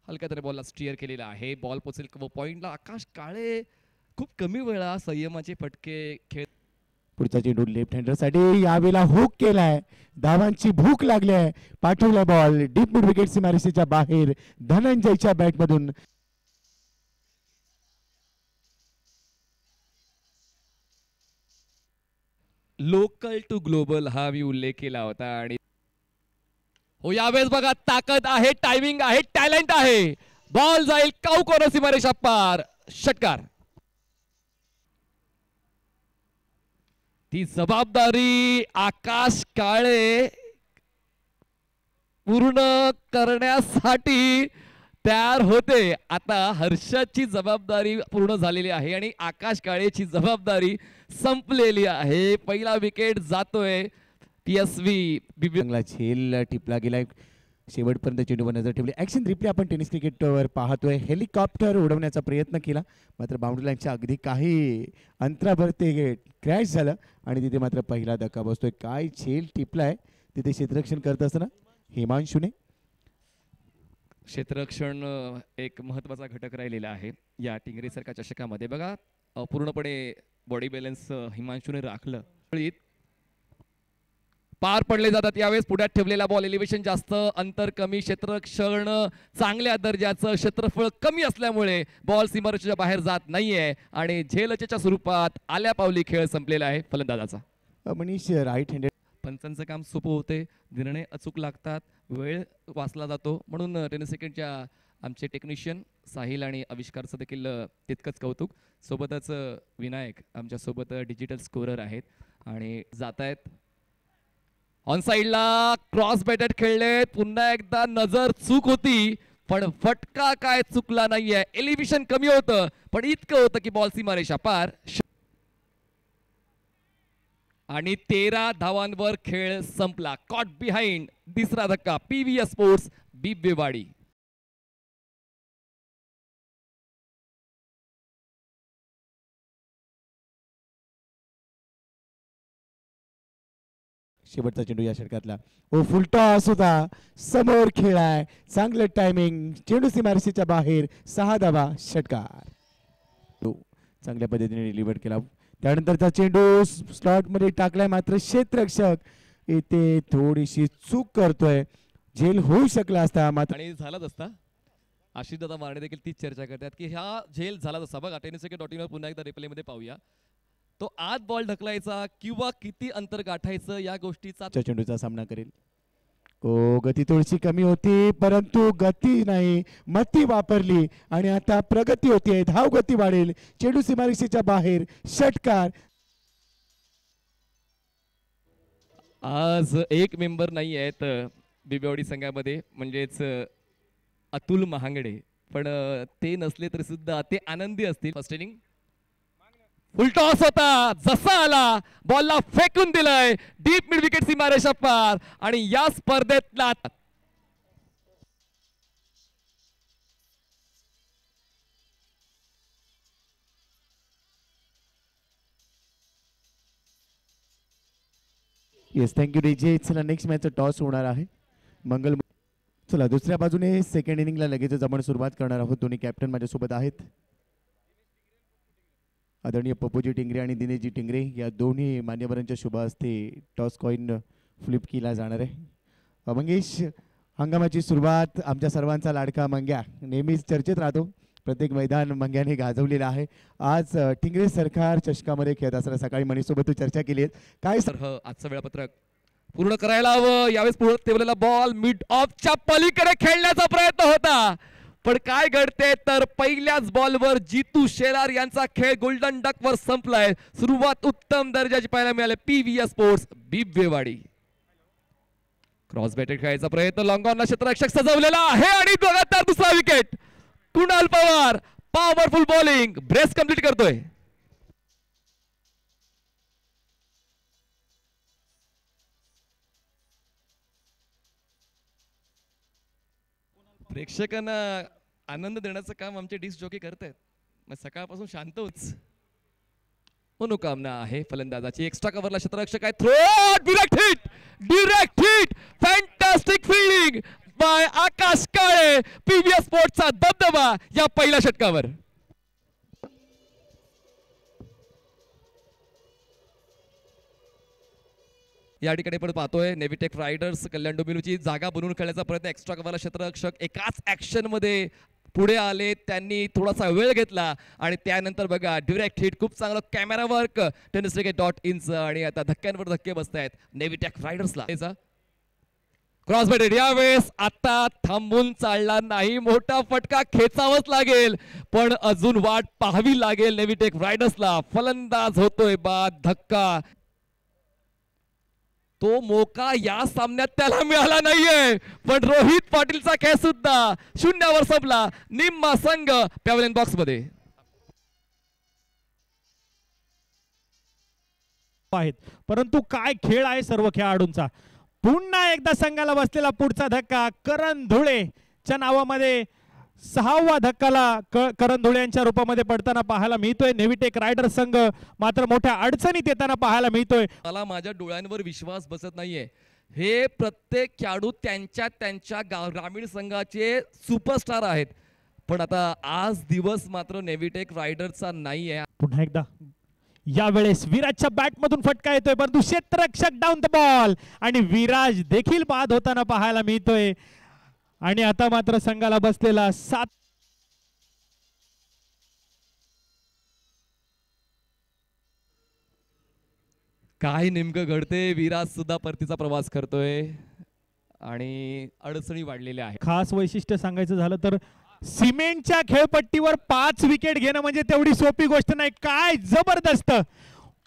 हलक्या तरी बॉलला स्टीअर केलेला आहे. बॉल पोचेल पॉइंटला. आकाश काळे खूप कमी वेळा संयमाचे फटके खेळ. पुढचा चेंडू लेफ्ट हँडरसाठी यावेळेला हुक केलाय. धावांची भूक लागली आहे. पाठवला बॉल डीप मिड विकेट सीमारेषेच्या बाहेर धनंजयच्या बॅटमधून. लोकल टू ग्लोबल हा मी उल्लेख केला होता आणि हो यावेळेस बघा ताकद आहे, टायमिंग आहे, टॅलेंट आहे. बॉल जाईल काऊ कॉर्नर सीमारेषा पार. षटकार. ती जबाबदारी आकाश काळे पूर्ण करण्यासाठी तयार होते. आता हर्षदची जबाबदारी पूर्ण झालेली आहे आणि आकाश काळेची जबाबदारी संपलेली आहे. पहिला विकेट जातोय. TSV चांगला झेल टिपला गेलाय. शेवटपर्यंत चेंडूवर नजर ठेवली. ॲक्शन रिप्ले आपण टेनिस क्रिकेटवर पाहतोय. हेलिकॉप्टर उडवण्याचा प्रयत्न केला मात्र बाउंड्री लाईनच्या अगदी काही अंतरावर ते क्रॅश झालं आणि तिथे मात्र पहिला धक्का बसतोय. काय झेल टिपलाय तिथे क्षेत्ररक्षण करत असताना हिमांशूने. क्षेत्ररक्षण एक महत्त्वाचा घटक राहिलेला आहे या टिंगरे सारख्या चषकामध्ये. बघा पूर्णपणे बॉडी बॅलन्स हिमांशूने राखलं. पार पडले जातात यावेळेस. पुढ्यात ठेवलेला बॉल एलिव्हेशन जास्त, अंतर कमी, क्षेत्ररक्षण चांगल्या दर्जाचं, क्षेत्रफळ कमी असल्यामुळे बॉल सीमारेषेच्या बाहेर जात नाहीये आणि झेलच्या स्वरूपात आल्या पावली खेळ संपलेला आहे फलंदाजाचा. Manish right handed. पंचांचं काम सोपं होते, निर्णय अचूक लागतात, वेळ वाचला जातो. म्हणून टेनिस क्रिकेटच्या आमचे टेक्निशियन साहिल आणि आविष्कारचं देखील तितकंच कौतुक. सोबतच विनायक आमच्यासोबत डिजिटल स्कोरर आहेत आणि जात आहेत. ऑन साइडला क्रॉस बॅटेड खेळले. पुन्हा एकदा नजर चूक होती पण फटका काय चुकला नाहीये. एलिव्हेशन कमी होतं पण इतकं होतं की बॉल सीमारेषा पार. आणि 13 धावांवर खेळ संपला. Caught behind. तिसरा धक्का. PVS sports Bibwewadi. शेवटचा चेंडू या षटकातला. ओ फुलटॉस होता. समोर खेळाय. चांगलं टायमिंग. चेंडू सीमारेषेच्या बाहेर. 6 धावा. षटकार. चांगल्या पद्धतीने डिलिव्हर केला. त्यानंतरचा चेंडू स्लॉट मध्ये टाकलाय मात्र क्षेत्ररक्षक इथे थोडीशी चूक करतोय. झेल होऊ शकला असता मात्र आणि झालाच असता. आशिष दादा मारणे देखील तीच चर्चा करतात की हा झेल झालाच असता. बघा टेनिस क्रिकेट.इन वर पुन्हा एकदा रिप्ले मध्ये पाहूया. तो आत बॉल ढकलायचा किंवा किती अंतर गाठायचं या गोष्टीचा चेंडूचा सामना करेल. ओ गती थोडीशी कमी होती परंतु गती नाही मती वापरली आणि आता प्रगती होतीये. धाव गती वाढेल. चेंडू सीमारेषेच्या बाहेर. षटकार. आज एक मेंबर नाही आहेत बिबवेवाडी संघामध्ये म्हणजेच अतुल महांगडे. पण ते नसले तरी सुद्धा ते आनंदी असतील. फर्स्ट इनिंग फुलटॉस होता. जसा आला बॉलला फेकून दिलंय डीप मिड विकेट सीमारेषा पार आणि या स्पर्धेतला येस थँक्यू डीजे. चला नेक्स्ट मॅच टॉस होणार आहे. मंगल. चला दुसऱ्या बाजूने सेकंड इनिंगला लगेचच आपण सुरुवात करणार आहोत. दोन्ही कॅप्टन माझ्यासोबत आहेत. आदरणीय पप्पूजी टिंगरे आणि दिनेशजी टिंगरे या दोन्ही मान्यवरांच्या शुभ हस्ते टॉस कॉइन फ्लिप केला जाणार आहे. मंगेश हंगामाची सुरुवात आमच्या सर्वांचा लाडका मंग्या नेहमीच चर्चेत राहतो. प्रत्येक मैदान मंग्याने गाजवलेलं आहे. आज टिंगरे सरकार चषकामध्ये खेळत असताना सकाळी मनीषसोबत तू चर्चा केली आहे. काय आजचं वेळापत्रक पूर्ण करायला हवं. यावेळेस पूर्ण ठेवलेला बॉल मिड ऑफच्या पलीकडे खेळण्याचा प्रयत्न होता पण काय घडते तर पहिल्याच बॉलवर जितू शेलार यांचा खेळ गोल्डन डक वर संपलाय. सुरुवात उत्तम दर्जाची पाहायला मिळाली. PVS sports Bibwewadi. Cross batted खेळायचा प्रयत्न. लॉंग ऑनला क्षेत्ररक्षक सजवलेला आहे आणि लगातार दुसरा wicket. Kunal Pawar powerful bowling. Brace complete करतोय. प्रेक्षकांना आनंद देण्याचं काम आमचे डिस्क जॉकी करतायत. मग सकाळपासून शांत होच मनोकामना आहे फलंदाजाची. एक्स्ट्रा कव्हरला क्षेत्ररक्षक आहे. Throw. Direct hit. Fantastic fielding. By Akash Kale. PVS स्पोर्ट्सचा दबदबा या पहिल्या षटकावर. या ठिकाणी पण पाहतोय नेव्हिटेक रायडर्स कल्याण डोंबिवलीची जागा बनवून खेळण्याचा प्रयत्न. एक्स्ट्रा कव्हरला क्षेत्ररक्षक एकाच ऍक्शन मध्ये पुढे आले, त्यांनी थोडासा वेळ घेतला आणि त्यानंतर बघा डायरेक्ट हिट, खूप चांगलं कॅमेरा वर्क tenniscricket.in आणि आता धक्क्यांवर धक्के बसतायत नेव्हिटेक रायडर्सला. क्रॉस बॅटेड यावेळेस आता थांबून चालला नाही, मोठा फटका खेचावाच लागेल, पण अजून वाट पाहावी लागेल नेव्हिटेक रायडर्सला. फलंदाज होतोय बाद, धक्का. तो मोका या सामन्यात त्याला मिळाला नाहीये, पण रोहित पाटीलचा खेळ सुद्धा शून्यावर संपला. निम्मा संघ पॅव्हलियन बॉक्स मध्ये आहेत, परंतु काय खेळ आहे सर्व खेळाडूंचा. पुन्हा एकदा संघाला बसलेला पुढचा धक्का करण धुळेच्या नावामध्ये 6वा धक्काला करण धुळे यांच्या रूपामध्ये पडताना पाहायला मिळतोय. नेव्हिटेक रायडर्स संघ मात्र मोठ्या अडचणीत येताना पाहायला मिळतोय. मला माझ्या डोळ्यांवर विश्वास बसत नाहीये. हे प्रत्येक खेळाडू त्यांच्या ग्रामीण संघाचे सुपरस्टार आहेत, पण आता आज दिवस मात्र नेव्हिटेक रायडर्सचा नाहीये. पुन्हा एकदा यावेळेस विराजच्या बॅट मधून फटका येतोय, परंतु क्षेत्ररक्षक डाऊन द बॉल आणि विराज देखील बाद होताना पाहायला मिळतोय. आणि आता मात्र संघाला बसलेला 7 काय नेमकं घडते. विराज सुद्धा परतीचा प्रवास करतोय आणि अडचणी वाढलेल्या आहेत. खास वैशिष्ट्य सांगायचं झालं तर सिमेंटच्या खेळपट्टीवर 5 विकेट घेणं म्हणजे तेवढी सोपी गोष्ट नाही. काय जबरदस्त,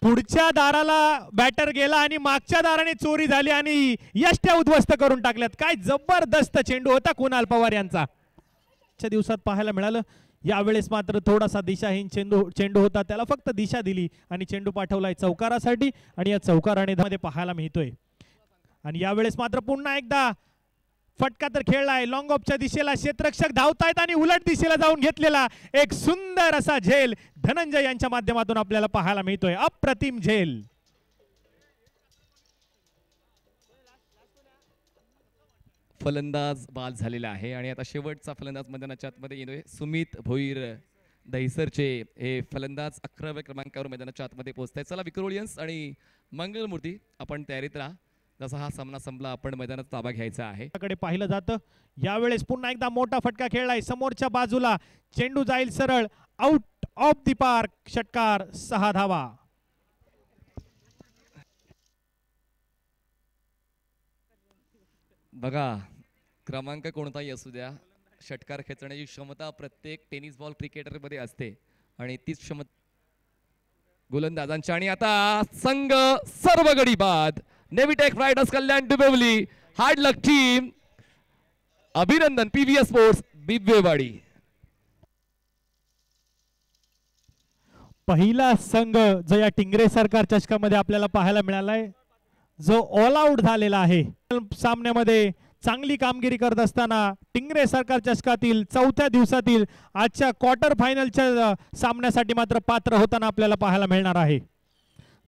पुढच्या दाराला बॅटर गेला आणि मागच्या दाराने चोरी झाली आणि यष्ट्या उद्ध्वस्त करून टाकल्यात. काय जबरदस्त चेंडू होता कुणाल पवार यांचा. च्या दिवसात पाहायला मिळालं. यावेळेस मात्र थोडासा दिशाहीन चेंडू होता, त्याला फक्त दिशा दिली आणि चेंडू पाठवलाय चौकारासाठी आणि या चौकाराने मध्ये पाहायला मिळतोय. आणि यावेळेस मात्र पुन्हा एकदा फटका तर खेळलाय लॉंग ऑफच्या दिशेला. क्षेत्ररक्षक धावतायत आणि उलट दिशेला जाऊन घेतलेला एक सुंदर असा झेल धनंजय यांच्या माध्यमातून आपल्याला पाहायला मिळतोय. अप्रतिम झेल. फलंदाज बाद झालेला आहे आणि आता शेवटचा फलंदाज मैदानाच्या आतमध्ये येतोय. सुमित भोईर दहिसरचे हे फलंदाज 11व्या क्रमांकावर मैदानाच्या आतमध्ये पोहोचतायत. चला विक्रोलियन्स आणि मंगलमूर्ती आपण तयारीत राहा. जसा हा सामना संपला आपण मैदानात ताबा घ्यायचा आहे. कडे पाहिलं जातं. यावेळेस पुन्हा एकदा मोठा फटका खेळलाय समोरच्या बाजूला. चेंडू जाईल सरळ आउट ऑफ द पार्क. षटकार 6 धावा. बघा क्रमांक कोणताही असू द्या, षटकार खेचण्याची क्षमता प्रत्येक टेनिस बॉल क्रिकेटर मध्ये असते आणि तीच क्षमता गोलंदाजांच्या. आणि आता संघ सर्व गडी बाद. नेव्हिटेक रायडर्स कल्याण डोंबिवली हार्ड लक टीम. अभिनंदन पीव्हीएस स्पोर्ट्स बिबवेवाडी. पहिला संघ जो या टिंगरे सरकार चषकामध्ये आपल्याला पाहायला मिळालाय, जो ऑल आउट झालेला आहे. सामन्यामध्ये चांगली कामगिरी करत असताना टिंगरे सरकार चषकातील 4थ्या दिवसातील आजच्या क्वार्टर फायनलच्या सामन्यासाठी मात्र पात्र होताना आपल्याला पाहायला मिळणार आहे.